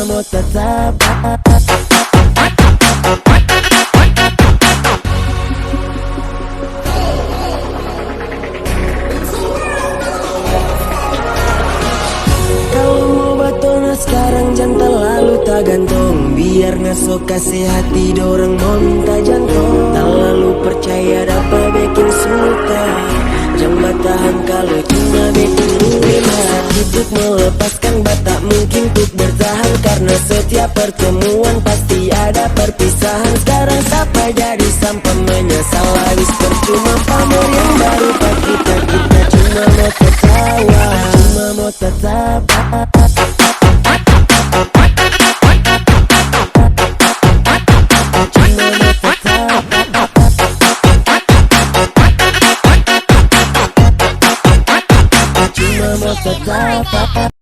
mau tetap. Kalau mau batona sekarang jangan terlalu tak gantung, biar ngasok kasih hati dorang monta jantung. Terlalu percaya dapat bikin suka, jangan bertahan kalau cuma bikin luka. Hidup melepaskan batak mungkin untuk bertahan, karena setiap pertemuan pasti ada perpisahan. Sekarang siapa jadi sampai menyesal, habis percuma pamor yang baru pak kita cuma mau tertawa, cuma mau tetap. Cuma mau tetap.